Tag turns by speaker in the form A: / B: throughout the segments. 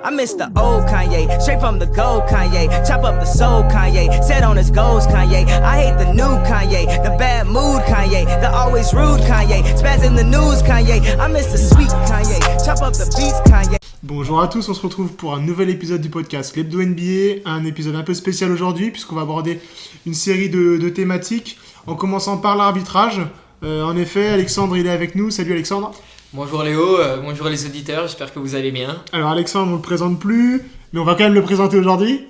A: I miss the old Kanye, straight from the gold Kanye. Chop up the soul Kanye, set on his goals Kanye. I hate the new Kanye, the bad mood Kanye, the always rude Kanye, spaz in the news Kanye. I miss the sweet Kanye, chop up the beats Kanye.
B: Bonjour à tous, on se retrouve pour un nouvel épisode du podcast l'Hebdo NBA, un épisode un peu spécial aujourd'hui puisqu'on va aborder une série de thématiques en commençant par l'arbitrage. En effet, Alexandre il est avec nous. Salut Alexandre.
C: Bonjour Léo, bonjour les auditeurs, j'espère que vous allez bien.
B: Alors Alexandre, on ne le présente plus, mais on va quand même le présenter aujourd'hui.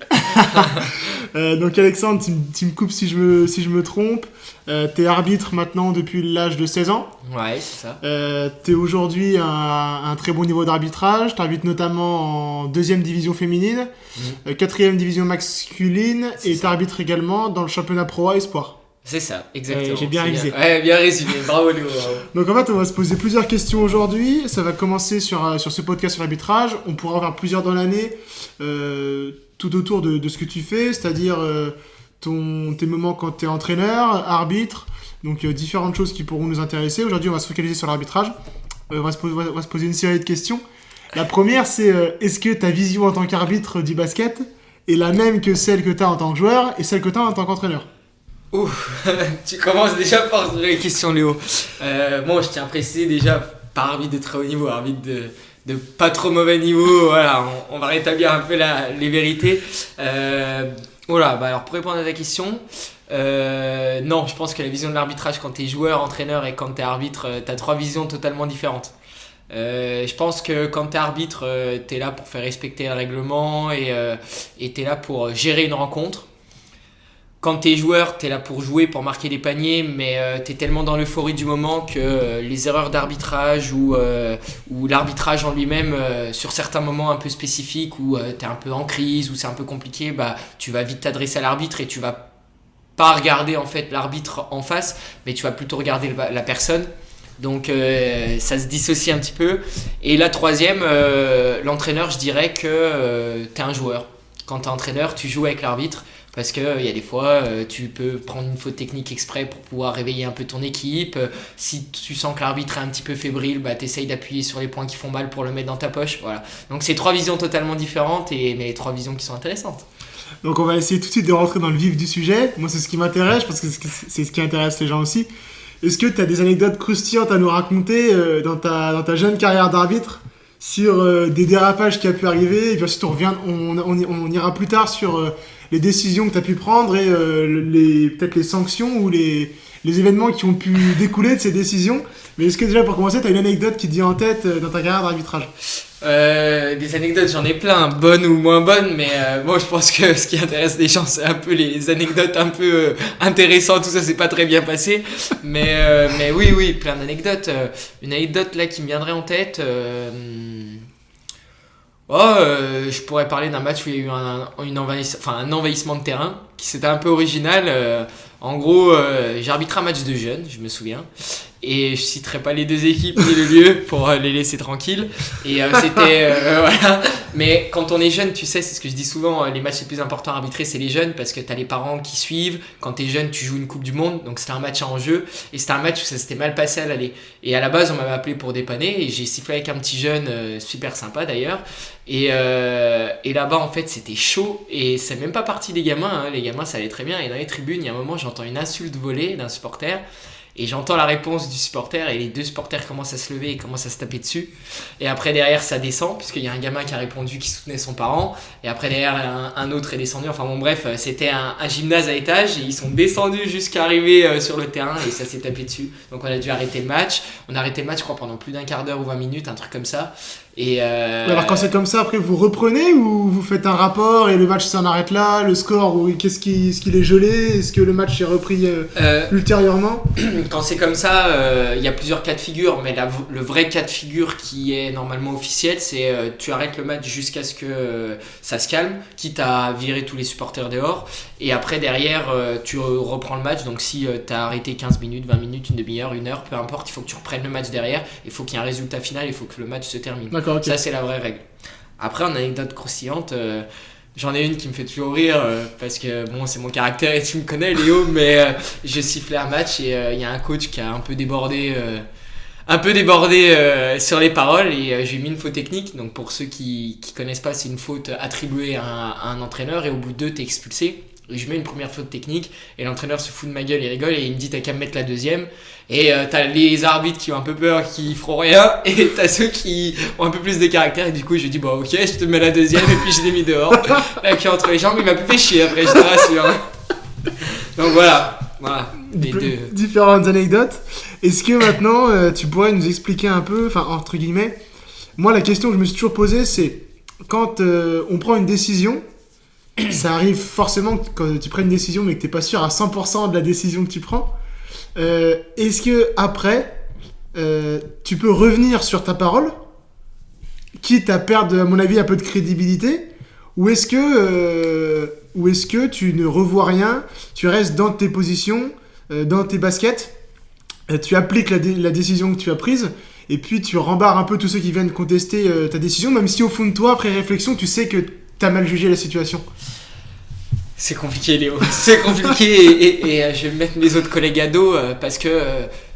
B: Donc Alexandre, tu me coupes si je me trompe. T'es arbitre maintenant depuis l'âge de 16 ans.
C: Ouais, c'est ça.
B: T'es aujourd'hui à un très bon niveau d'arbitrage. T'arbitres notamment en 2e division féminine, 4e division masculine, et t'arbitres également dans le championnat Pro A Espoir.
C: C'est ça, exactement.
B: J'ai bien révisé.
C: Ouais, bien résumé, bravo Léo. Bravo.
B: Donc en fait, on va se poser plusieurs questions aujourd'hui. Ça va commencer sur ce podcast sur l'arbitrage. On pourra en faire plusieurs dans l'année, tout autour de ce que tu fais, c'est-à-dire tes moments quand tu es entraîneur, arbitre, donc différentes choses qui pourront nous intéresser. Aujourd'hui, on va se focaliser sur l'arbitrage. On va se poser une série de questions. La première, c'est est-ce que ta vision en tant qu'arbitre du basket est la même que celle que tu as en tant que joueur et celle que tu as en tant qu'entraîneur ?
C: Ouh, tu commences déjà par les questions Léo. Moi, je tiens à préciser déjà, pas arbitre de très haut niveau, arbitre de pas trop mauvais niveau. Voilà, on va rétablir un peu les vérités. Alors pour répondre à ta question, non, je pense que la vision de l'arbitrage quand t'es joueur, entraîneur et quand t'es arbitre, t'as 3 visions totalement différentes. Je pense que quand t'es arbitre, t'es là pour faire respecter le règlement et t'es là pour gérer une rencontre. Quand t'es joueur, t'es là pour jouer, pour marquer des paniers, mais t'es tellement dans l'euphorie du moment que les erreurs d'arbitrage ou l'arbitrage en lui-même, sur certains moments un peu spécifiques où t'es un peu en crise, où c'est un peu compliqué, tu vas vite t'adresser à l'arbitre et tu vas pas regarder en fait l'arbitre en face, mais tu vas plutôt regarder la personne. Donc ça se dissocie un petit peu. Et la troisième, l'entraîneur, je dirais que t'es un joueur. Quand t'es entraîneur, tu joues avec l'arbitre. Parce qu'il y a des fois, tu peux prendre une faute technique exprès pour pouvoir réveiller un peu ton équipe. Si tu sens que l'arbitre est un petit peu fébrile, t'essayes d'appuyer sur les points qui font mal pour le mettre dans ta poche. Voilà. Donc c'est 3 visions totalement différentes, mais 3 visions qui sont intéressantes.
B: Donc on va essayer tout de suite de rentrer dans le vif du sujet. Moi c'est ce qui m'intéresse, parce que c'est ce qui intéresse les gens aussi. Est-ce que tu as des anecdotes croustillantes à nous raconter dans ta jeune carrière d'arbitre sur des dérapages qui a pu arriver, et puis ensuite on ira plus tard sur les décisions que tu as pu prendre et peut-être les sanctions ou les événements qui ont pu découler de ces décisions. Mais est-ce que déjà pour commencer, tu as une anecdote qui te vient en tête dans ta carrière d'arbitrage ?
C: Des anecdotes, j'en ai plein, bonnes ou moins bonnes, mais moi je pense que ce qui intéresse les gens, c'est un peu les anecdotes un peu intéressantes, tout ça c'est pas très bien passé, mais oui, plein d'anecdotes. Une anecdote là qui me viendrait en tête, je pourrais parler d'un match où il y a eu un envahissement de terrain qui c'était un peu original. En gros, j'ai arbitré un match de jeunes, je me souviens. Et je citerai pas les 2 équipes ni le lieu pour les laisser tranquilles. Et c'était voilà. Mais quand on est jeune, tu sais, c'est ce que je dis souvent, les matchs les plus importants à arbitrer, c'est les jeunes parce que t'as les parents qui suivent. Quand t'es jeune, tu joues une Coupe du Monde, donc c'était un match à enjeu. Et c'était un match où ça s'était mal passé à l'aller. Et à la base, on m'avait appelé pour dépanner et j'ai sifflé avec un petit jeune super sympa d'ailleurs. Et là-bas, en fait, c'était chaud et c'est même pas parti des gamins. Les gamins, ça allait très bien. Et dans les tribunes, il y a un moment, j'entends une insulte volée d'un supporter. Et j'entends la réponse du supporter et les 2 supporters commencent à se lever et commencent à se taper dessus. Et après derrière ça descend puisqu'il y a un gamin qui a répondu qui soutenait son parent. Et après derrière un autre est descendu. Enfin bon bref, c'était un gymnase à étage et ils sont descendus jusqu'à arriver sur le terrain et ça s'est tapé dessus. Donc on a dû arrêter le match. On a arrêté le match je crois pendant plus d'un quart d'heure ou 20 minutes, un truc comme ça. Et
B: alors quand c'est comme ça, après vous reprenez ou vous faites un rapport et le match s'en arrête là, le score, ou est-ce qu'il est gelé, est-ce que le match est repris ultérieurement ?
C: Quand c'est comme ça, il y a plusieurs cas de figure, mais le vrai cas de figure qui est normalement officiel, c'est tu arrêtes le match jusqu'à ce que ça se calme, quitte à virer tous les supporters dehors, et après derrière tu reprends le match. Donc si tu as arrêté 15 minutes, 20 minutes, une demi-heure, 1 heure, peu importe, il faut que tu reprennes le match derrière, il faut qu'il y ait un résultat final, il faut que le match se termine.
B: D'accord, okay.
C: Ça c'est la vraie règle. Après en anecdote croustillante, j'en ai une qui me fait toujours rire parce que bon c'est mon caractère et tu me connais Léo, mais je sifflais un match et il y a un coach qui a un peu débordé un peu débordé sur les paroles et j'ai mis une faute technique. Donc pour ceux qui connaissent pas, c'est une faute attribuée à un entraîneur et au bout de 2 t'es expulsé. Et je mets une première faute technique et l'entraîneur se fout de ma gueule, il rigole et il me dit t'as qu'à me mettre la deuxième. Et t'as les arbitres qui ont un peu peur, qui feront rien, et t'as ceux qui ont un peu plus de caractère. Et du coup je dis bah ok, je te mets la deuxième et puis je l'ai mis dehors. La queue entre les jambes, il m'a fait chier après, je te rassure. Donc voilà. Les deux.
B: Différentes anecdotes. Est-ce que maintenant tu pourrais nous expliquer un peu, enfin entre guillemets, moi la question que je me suis toujours posée c'est quand on prend une décision, ça arrive forcément quand tu prends une décision mais que t'es pas sûr à 100% de la décision que tu prends. Est-ce que après tu peux revenir sur ta parole, quitte à perdre à mon avis un peu de crédibilité, ou est-ce que tu ne revois rien, tu restes dans tes positions, dans tes baskets, tu appliques la décision que tu as prise et puis tu rembarres un peu tous ceux qui viennent contester ta décision, même si au fond de toi après réflexion tu sais que t'as mal jugé la situation?
C: C'est compliqué Léo, c'est compliqué et je vais mettre mes autres collègues à dos parce que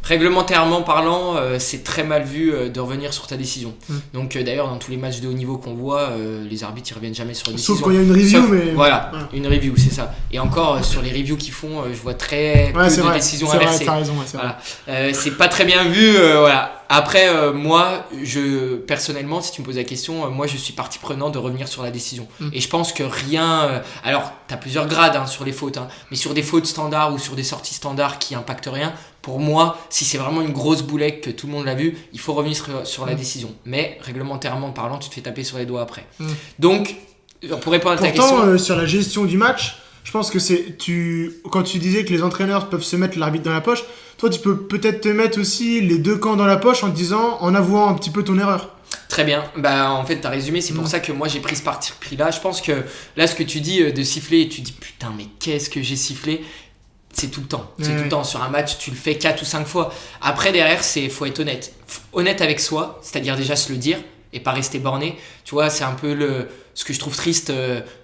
C: réglementairement parlant c'est très mal vu de revenir sur ta décision. Donc d'ailleurs dans tous les matchs de haut niveau qu'on voit, les arbitres ils reviennent jamais sur la décision.
B: Sauf quand il y a une review, mais...
C: Voilà, une review c'est ça. Et encore sur les reviews qu'ils font, je vois très peu de décisions inversées.
B: T'as raison, c'est vrai.
C: Voilà. C'est pas très bien vu, voilà. Après, moi, personnellement, si tu me poses la question, moi, je suis partie prenante de revenir sur la décision. Et je pense que rien... alors, tu as plusieurs grades sur les fautes, mais sur des fautes standards ou sur des sorties standards qui impactent rien, pour moi, si c'est vraiment une grosse boulette que tout le monde l'a vu, il faut revenir sur la décision. Mais, réglementairement parlant, tu te fais taper sur les doigts après. Donc, pour répondre à ta question...
B: Pourtant, sur la gestion du match, je pense que quand tu disais que les entraîneurs peuvent se mettre l'arbitre dans la poche, toi, tu peux peut-être te mettre aussi les deux camps dans la poche en te disant, en avouant un petit peu ton erreur.
C: Très bien. Bah, en fait, t'as résumé. C'est pour ça que moi, j'ai pris ce parti pris-là. Je pense que là, ce que tu dis de siffler, tu dis putain, mais qu'est-ce que j'ai sifflé? C'est tout le temps. C'est tout le temps. Sur un match, tu le fais 4 ou 5 fois. Après, derrière, faut être honnête. Honnête avec soi, c'est-à-dire déjà se le dire et pas rester borné. Tu vois, c'est un peu ce que je trouve triste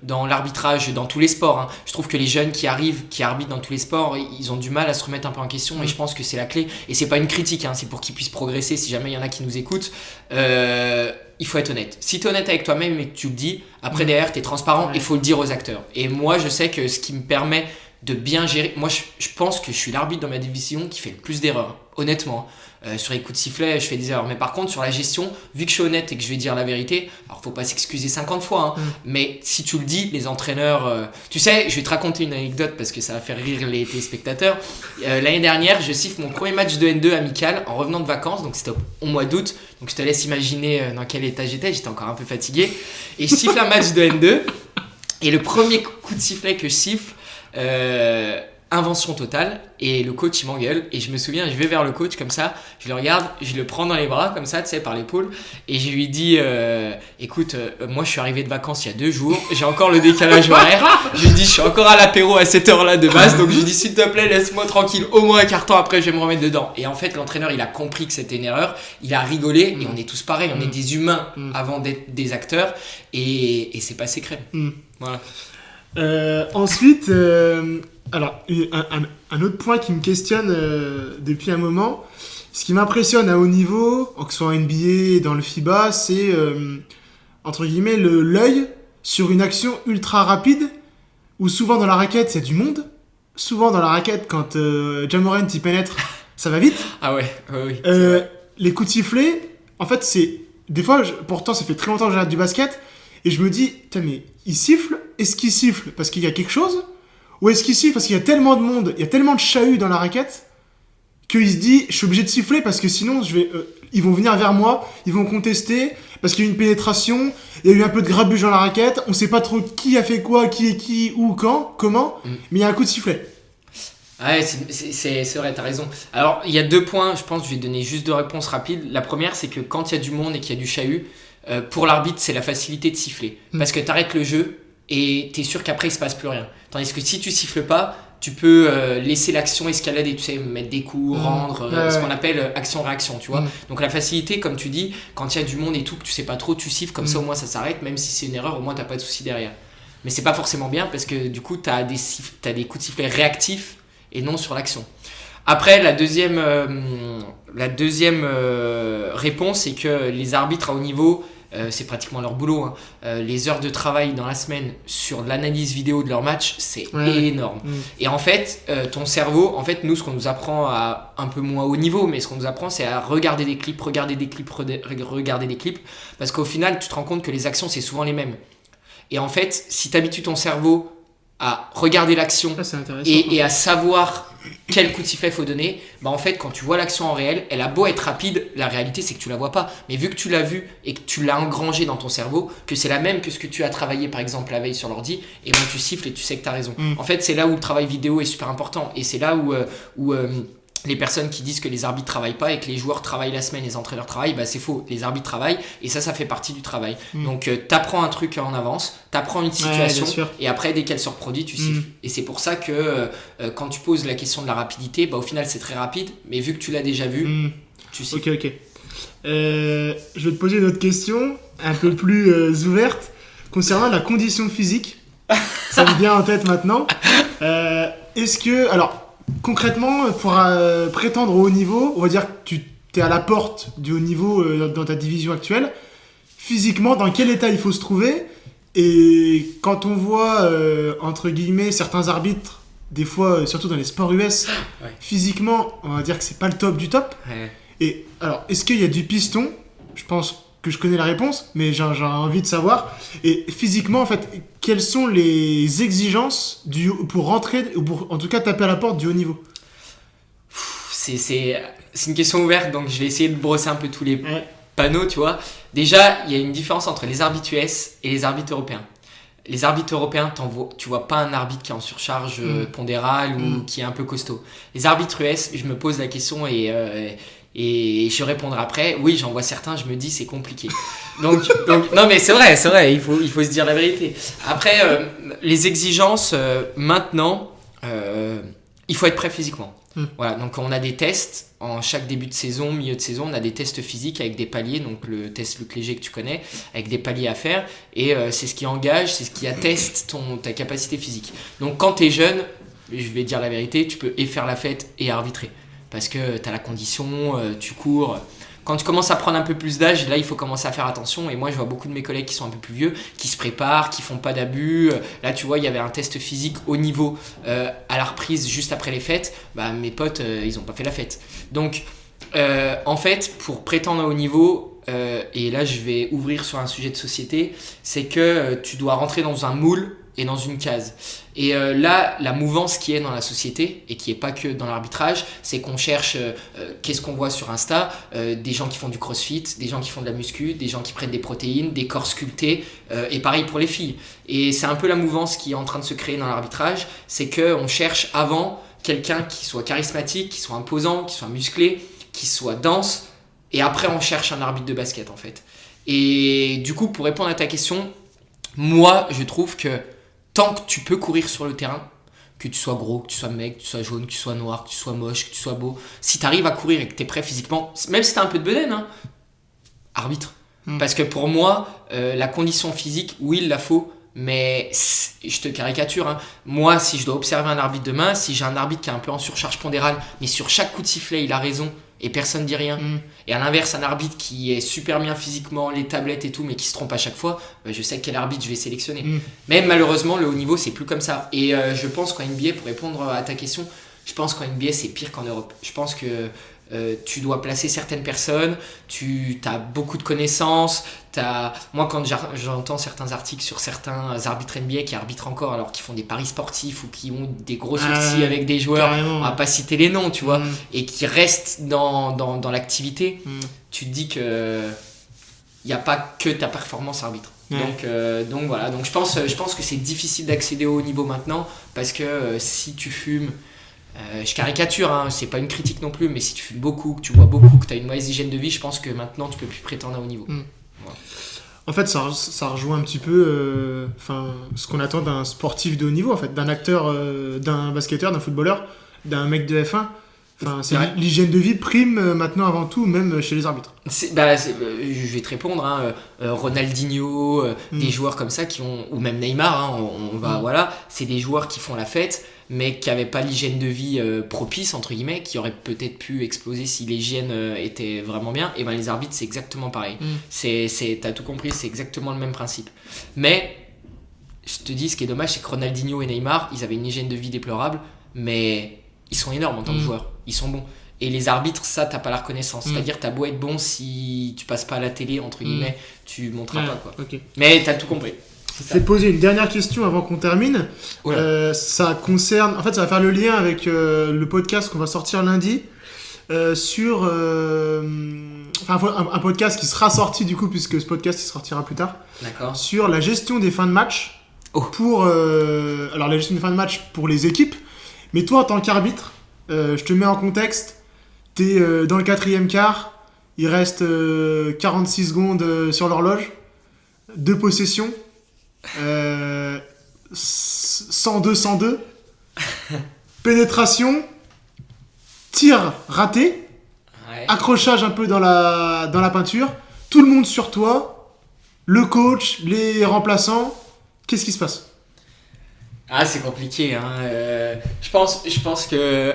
C: dans l'arbitrage, dans tous les sports. Je trouve que les jeunes qui arbitrent dans tous les sports, ils ont du mal à se remettre un peu en question et je pense que c'est la clé. Et c'est pas une critique, c'est pour qu'ils puissent progresser si jamais il y en a qui nous écoutent. Il faut être honnête. Si tu es honnête avec toi-même et que tu le dis, après derrière, tu es transparent et il faut le dire aux acteurs. Et moi, je sais que ce qui me permet de bien gérer... Moi, je pense que je suis l'arbitre dans ma division qui fait le plus d'erreurs, honnêtement. Sur les coups de sifflet, je fais des erreurs. Mais par contre, sur la gestion, vu que je suis honnête et que je vais dire la vérité, alors faut pas s'excuser 50 fois, mais si tu le dis, les entraîneurs... tu sais, je vais te raconter une anecdote parce que ça va faire rire les téléspectateurs. L'année dernière, je siffle mon premier match de N2 amical en revenant de vacances, donc c'était au mois d'août. Donc je te laisse imaginer dans quel état j'étais encore un peu fatigué. Et je siffle un match de N2, et le premier coup de sifflet que je siffle... invention totale, et le coach il m'engueule et je me souviens, je vais vers le coach comme ça, je le regarde, je le prends dans les bras comme ça, tu sais, par l'épaule, et je lui dis écoute, moi je suis arrivé de vacances il y a 2 jours, j'ai encore le décalage horaire, je lui dis je suis encore à l'apéro à cette heure là de base, donc je lui dis s'il te plaît laisse-moi tranquille au moins un quart temps, après je vais me remettre dedans. Et en fait l'entraîneur il a compris que c'était une erreur, il a rigolé, et on est tous pareils, on est des humains avant d'être des acteurs, et c'est passé crème. Voilà.
B: Ensuite, alors un autre point qui me questionne depuis un moment, ce qui m'impressionne à haut niveau, que ce soit en NBA, dans le FIBA, c'est entre guillemets l'œil sur une action ultra rapide, où souvent dans la raquette il y a du monde, souvent dans la raquette quand Ja Morant y pénètre, ça va vite.
C: Ah ouais, oui.
B: Les coups de sifflet, en fait c'est des fois, pourtant ça fait très longtemps que j'arrête du basket. Et je me dis, mais il siffle, est-ce qu'il siffle parce qu'il y a quelque chose? Ou est-ce qu'il siffle parce qu'il y a tellement de monde, il y a tellement de chahut dans la raquette, qu'il se dit, je suis obligé de siffler parce que sinon, ils vont venir vers moi, ils vont contester, parce qu'il y a eu une pénétration, il y a eu un peu de grabuge dans la raquette, on sait pas trop qui a fait quoi, qui est qui, où, quand, comment, mais il y a un coup de sifflet.
C: Ouais, c'est vrai, t'as raison. Alors, il y a 2 points, je pense, je vais donner juste 2 réponses rapides. La première, c'est que quand il y a du monde et qu'il y a du chahut, pour l'arbitre, c'est la facilité de siffler. Parce que t'arrêtes le jeu et t'es sûr qu'après, il se passe plus rien. Tandis que si tu siffles pas, tu peux laisser l'action escalader, tu sais, mettre des coups, rendre, ce qu'on appelle action-réaction, tu vois. Donc la facilité, comme tu dis, quand il y a du monde et tout, que tu sais pas trop, tu siffles, comme ça au moins ça s'arrête, même si c'est une erreur, au moins t'as pas de souci derrière. Mais c'est pas forcément bien parce que du coup, t'as des coups de sifflet réactifs et non sur l'action. Après, la deuxième la deuxième réponse, c'est que les arbitres à haut niveau, c'est pratiquement leur boulot. Les heures de travail dans la semaine sur l'analyse vidéo de leur match, c'est énorme. Et en fait, ton cerveau, nous, ce qu'on nous apprend à un peu moins haut niveau, mais ce qu'on nous apprend, c'est à regarder des clips, regarder des clips. Parce qu'au final, tu te rends compte que les actions, c'est souvent les mêmes. Et en fait, si tu habitues ton cerveau à regarder l'action et à savoir quel coup de sifflet il faut donner, en fait, quand tu vois l'action en réel, elle a beau être rapide, la réalité c'est que tu la vois pas. Mais vu que tu l'as vue et que tu l'as engrangée dans ton cerveau, que c'est la même que ce que tu as travaillé par exemple la veille sur l'ordi, et tu siffles et tu sais que tu as raison. En fait, c'est là où le travail vidéo est super important, et c'est là où les personnes qui disent que les arbitres travaillent pas et que les joueurs travaillent la semaine, les entraîneurs travaillent, c'est faux. Les arbitres travaillent et ça fait partie du travail. Donc t'apprends un truc en avance, t'apprends une situation et après dès qu'elle se reproduit, tu siffles. Et c'est pour ça que quand tu poses la question de la rapidité, au final c'est très rapide, mais vu que tu l'as déjà vu, tu siffles.
B: Ok. Je vais te poser une autre question, un peu plus ouverte, concernant la condition physique. Ça me vient en tête maintenant. Est-ce que... Alors, concrètement, pour prétendre au haut niveau, on va dire que tu es à la porte du haut niveau dans ta division actuelle. Physiquement, dans quel état il faut se trouver? Et quand on voit, entre guillemets, certains arbitres, des fois, surtout dans les sports US, physiquement, on va dire que c'est pas le top du top. Et alors, est-ce qu'il y a du piston? Je pense que je connais la réponse, mais j'ai envie de savoir. Et physiquement, en fait, quelles sont les exigences pour rentrer, ou pour en tout cas taper à la porte du haut niveau?
C: C'est une question ouverte, donc je vais essayer de brosser un peu tous les panneaux, tu vois. Déjà, il y a une différence entre les arbitres US et les arbitres européens. Les arbitres européens, tu vois pas un arbitre qui est en surcharge pondérale ou qui est un peu costaud. Les arbitres US, je me pose la question et je répondrai après. Oui, j'en vois certains, je me dis c'est compliqué. Donc non, mais c'est vrai, il faut se dire la vérité. Après, les exigences, maintenant, il faut être prêt physiquement. Voilà, donc on a des tests en chaque début de saison, milieu de saison, on a des tests physiques avec des paliers, donc le test Luc Léger que tu connais, avec des paliers à faire, et c'est ce qui engage, c'est ce qui atteste ta capacité physique. Donc quand tu es jeune, je vais dire la vérité, tu peux et faire la fête et arbitrer. Parce que tu as la condition, tu cours. Quand tu commences à prendre un peu plus d'âge, là il faut commencer à faire attention. Et moi je vois beaucoup de mes collègues qui sont un peu plus vieux, qui se préparent, qui font pas d'abus. Là tu vois, il y avait un test physique au niveau à la reprise juste après les fêtes. Mes potes, ils ont pas fait la fête. Donc en fait, pour prétendre à haut niveau, et là je vais ouvrir sur un sujet de société, c'est que tu dois rentrer dans un moule et dans une case. Et là, la mouvance qui est dans la société, et qui n'est pas que dans l'arbitrage, c'est qu'on cherche, qu'est-ce qu'on voit sur Insta, des gens qui font du crossfit, des gens qui font de la muscu, des gens qui prennent des protéines, des corps sculptés, et pareil pour les filles. Et c'est un peu la mouvance qui est en train de se créer dans l'arbitrage, c'est qu'on cherche avant quelqu'un qui soit charismatique, qui soit imposant, qui soit musclé, qui soit dense, et après on cherche un arbitre de basket en fait. Et du coup, pour répondre à ta question, moi je trouve que tant que tu peux courir sur le terrain, que tu sois gros, que tu sois mec, que tu sois jaune, que tu sois noir, que tu sois moche, que tu sois beau, si tu arrives à courir et que tu es prêt physiquement, même si tu as un peu de bedaine, arbitre. Parce que pour moi, la condition physique, oui, il la faut, mais je te caricature. Moi, si je dois observer un arbitre demain, si j'ai un arbitre qui est un peu en surcharge pondérale, mais sur chaque coup de sifflet, il a raison et personne ne dit rien. Et à l'inverse, un arbitre qui est super bien physiquement, les tablettes et tout, mais qui se trompe à chaque fois, je sais quel arbitre je vais sélectionner. Mais malheureusement, le haut niveau, c'est plus comme ça. Et je pense qu'en NBA, pour répondre à ta question, je pense qu'en NBA, c'est pire qu'en Europe. Je pense que tu dois placer certaines personnes, tu as beaucoup de connaissances. Moi, quand j'entends certains articles sur certains arbitres NBA qui arbitrent encore alors qu'ils font des paris sportifs ou qui ont des gros soucis avec des joueurs, on va pas citer les noms, tu vois, et qui restent dans l'activité, tu te dis que il n'y a pas que ta performance arbitre. Donc voilà, donc je pense que c'est difficile d'accéder au haut niveau maintenant parce que si tu fumes, je caricature, c'est pas une critique non plus, mais si tu fumes beaucoup, que tu bois beaucoup, que tu as une mauvaise hygiène de vie, je pense que maintenant tu peux plus prétendre à haut niveau. Voilà.
B: En fait, ça rejoint un petit peu ce qu'on attend d'un sportif de haut niveau, en fait, d'un acteur, d'un basketteur, d'un footballeur, d'un mec de F1. Enfin, c'est
C: Ouais.
B: l'hygiène de vie prime maintenant avant tout, même chez les arbitres.
C: Je vais te répondre, hein, Ronaldinho, des joueurs comme ça qui ont, ou même Neymar, hein, on va, voilà, c'est des joueurs qui font la fête, mais qui n'avaient pas l'hygiène de vie propice, entre guillemets, qui auraient peut-être pu exploser si l'hygiène était vraiment bien. Et ben les arbitres, c'est exactement pareil. T'as tout compris, c'est exactement le même principe. Mais je te dis, ce qui est dommage, c'est que Ronaldinho et Neymar, ils avaient une hygiène de vie déplorable, mais ils sont énormes en tant que joueurs. Ils sont bons. Et les arbitres, ça, t'as pas la reconnaissance. C'est-à-dire, t'as beau être bon, si tu passes pas à la télé, entre guillemets, tu montreras pas, quoi.
B: Ok.
C: Mais t'as tout compris.
B: Je vais te poser une dernière question avant qu'on termine.
C: Oula.
B: Ça concerne... En fait, ça va faire le lien avec le podcast qu'on va sortir lundi sur... Enfin, un podcast qui sera sorti, du coup, puisque ce podcast, il sortira plus tard.
C: D'accord.
B: Sur la gestion des fins de match. Pour... alors, la gestion des fins de match pour les équipes. Mais toi, en tant qu'arbitre, je te mets en contexte. T'es dans le 4e quart. Il reste 46 secondes sur l'horloge. 2 possessions. 102-102. Pénétration. Tir raté.
C: Ouais.
B: Accrochage un peu dans la peinture. Tout le monde sur toi. Le coach, les remplaçants. Qu'est-ce qui se passe ?
C: Ah, c'est compliqué, hein. Je pense que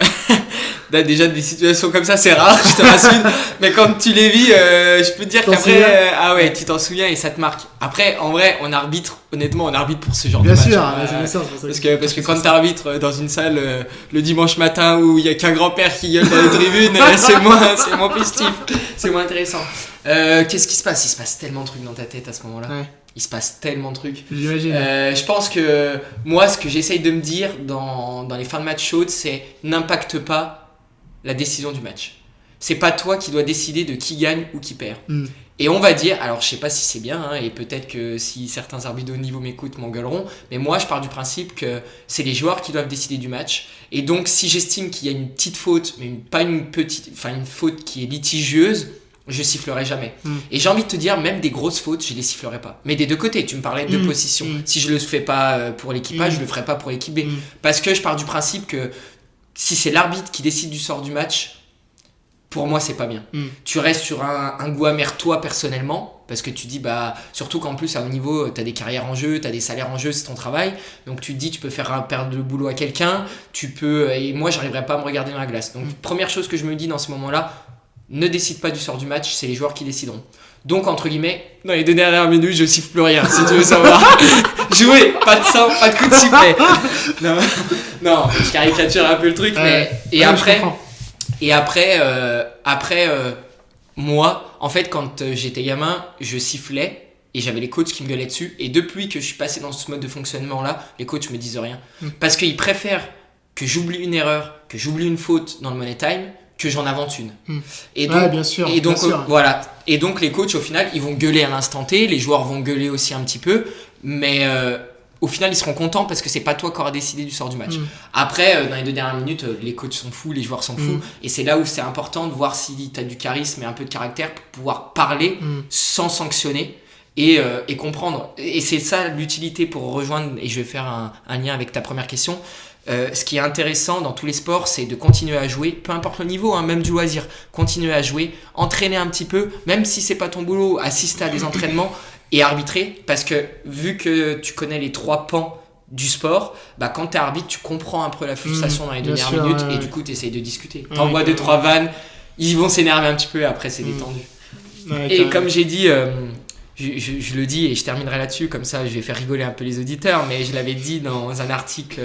C: déjà des situations comme ça, c'est rare, je te rassure. Mais quand tu les vis, je peux te dire
B: T'en
C: qu'après,
B: souviens
C: ah ouais, tu t'en souviens et ça te marque. Après, en vrai, honnêtement, on arbitre pour ce genre
B: Bien
C: de match.
B: sûr,
C: hein.
B: c'est ça, c'est pour ça
C: Parce que quand t'arbitres dans une salle le dimanche matin où il y a qu'un grand-père qui gueule dans les tribunes, c'est moins festif, c'est moins intéressant. Qu'est-ce qui se passe ? Il se passe tellement de trucs dans ta tête à ce moment-là.
B: Ouais.
C: Il se passe tellement de trucs.
B: J'imagine.
C: Je pense que moi, ce que j'essaye de me dire dans les fins de match chaudes, c'est n'impacte pas la décision du match. C'est pas toi qui dois décider de qui gagne ou qui perd. Et on va dire, alors je sais pas si c'est bien, hein, et peut-être que si certains arbitres de haut niveau m'écoutent, m'engueuleront, mais moi je pars du principe que c'est les joueurs qui doivent décider du match. Et donc si j'estime qu'il y a une petite faute, mais pas une faute qui est litigieuse, je sifflerai jamais. Et j'ai envie de te dire, même des grosses fautes, je les sifflerai pas. Mais des deux côtés, tu me parlais de position. Si je le fais pas pour l'équipe A, je le ferai pas pour l'équipe B. Parce que je pars du principe que si c'est l'arbitre qui décide du sort du match, pour moi c'est pas bien. Tu restes sur un goût amer toi personnellement, parce que tu dis, surtout qu'en plus à haut niveau, t'as des carrières en jeu, t'as des salaires en jeu, c'est ton travail. Donc tu te dis, tu peux faire perdre le boulot à quelqu'un, et moi j'arriverai pas à me regarder dans la glace. Donc première chose que je me dis dans ce moment-là, ne décide pas du sort du match, c'est les joueurs qui décideront. Donc, entre guillemets, dans les 2 dernières minutes, je siffle plus rien, si tu veux savoir. Jouer, pas de sang, pas de coup de sifflet. Non, je caricature un peu le truc, mais... Et après, moi, en fait, quand j'étais gamin, je sifflais et j'avais les coachs qui me gueulaient dessus. Et depuis que je suis passé dans ce mode de fonctionnement-là, les coachs me disent rien. Parce qu'ils préfèrent que j'oublie une erreur, que j'oublie une faute dans le money time, que j'en invente une. Et donc,
B: bien sûr,
C: et donc
B: bien sûr.
C: voilà. Et donc les coachs au final, ils vont gueuler à l'instant T, les joueurs vont gueuler aussi un petit peu, mais au final ils seront contents parce que c'est pas toi qui auras décidé du sort du match. Après, dans les 2 dernières minutes, les coachs sont fous, les joueurs sont fous, et c'est là où c'est important de voir si tu as du charisme et un peu de caractère pour pouvoir parler sans sanctionner. Et comprendre. Et c'est ça l'utilité pour rejoindre, et je vais faire un lien avec ta première question. Ce qui est intéressant dans tous les sports, c'est de continuer à jouer, peu importe le niveau, hein, même du loisir, continuer à jouer, entraîner un petit peu, même si c'est pas ton boulot, assister à des entraînements et arbitrer, parce que vu que tu connais les 3 pans du sport, quand t'es arbitre, tu comprends un peu la frustration dans les 2 dernières minutes, et du coup t'essayes de discuter. T'envoies 2-3 vannes, ils vont s'énerver un petit peu, et après c'est détendu. Et comme j'ai dit... Je le dis et je terminerai là-dessus, comme ça je vais faire rigoler un peu les auditeurs, mais je l'avais dit dans un article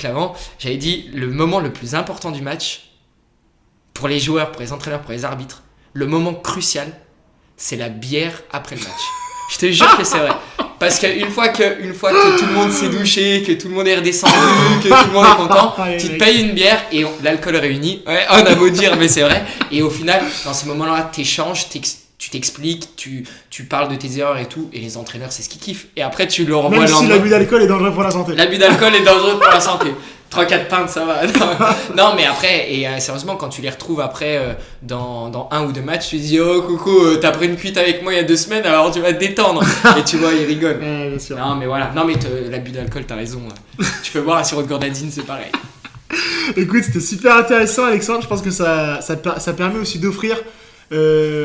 C: avant, j'avais dit le moment le plus important du match, pour les joueurs, pour les entraîneurs, pour les arbitres, le moment crucial, c'est la bière après le match. Je te jure que c'est vrai. Parce qu'une fois que tout le monde s'est douché, que tout le monde est redescendu, que tout le monde est content, tu te payes une bière et l'alcool réuni. Ouais, on a beau dire, mais c'est vrai. Et au final, dans ces moments-là, t'échanges, tu t'expliques, tu parles de tes erreurs et tout, et les entraîneurs, c'est ce qu'ils kiffent. Et après, tu le revois
B: Même
C: le
B: si
C: lendemain.
B: l'abus d'alcool est dangereux pour la santé.
C: L'abus d'alcool est dangereux pour la santé. 3-4 pintes, ça va. Non, mais après, et sérieusement, quand tu les retrouves après dans 1 ou 2 matchs, tu te dis, oh coucou, t'as pris une cuite avec moi il y a 2 semaines, alors tu vas te détendre. Et tu vois, ils rigolent.
B: Bien sûr.
C: Non, mais voilà. Non, mais l'abus d'alcool, t'as raison. Tu peux boire un sirop de grenadine, c'est pareil.
B: Écoute, c'était super intéressant, Alexandre. Je pense que ça permet aussi d'offrir,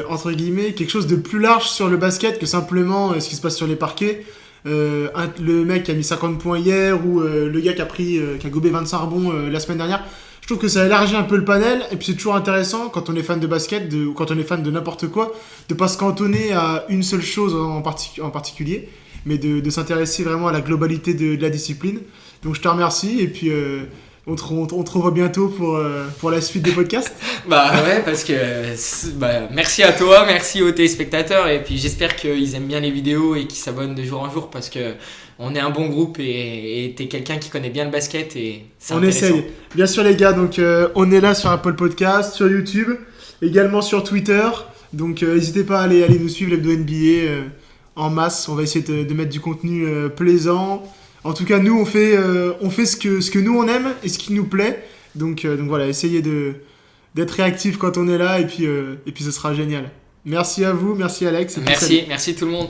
B: entre guillemets, quelque chose de plus large sur le basket que simplement ce qui se passe sur les parquets. Le mec qui a mis 50 points hier ou le gars qui a gobé 25 rebonds la semaine dernière. Je trouve que ça élargit un peu le panel et puis c'est toujours intéressant quand on est fan de basket ou quand on est fan de n'importe quoi de pas se cantonner à une seule chose en particulier mais de s'intéresser vraiment à la globalité de la discipline. Donc je te remercie et puis on te revoit bientôt pour la suite des podcasts.
C: Bah ouais, parce que merci à toi, merci aux téléspectateurs et puis j'espère qu'ils aiment bien les vidéos et qu'ils s'abonnent de jour en jour parce que on est un bon groupe et t'es quelqu'un qui connaît bien le basket et c'est
B: on
C: intéressant.
B: Essaye. Bien sûr les gars, donc on est là sur Apple Podcast, sur YouTube, également sur Twitter. Donc n'hésitez pas à aller nous suivre, l'Hebdo NBA en masse. On va essayer de mettre du contenu plaisant. En tout cas, nous, on fait ce que nous, on aime et ce qui nous plaît. Donc voilà, essayez d'être réactifs quand on est là et puis ce sera génial. Merci à vous, merci Alex.
C: Merci tout le monde.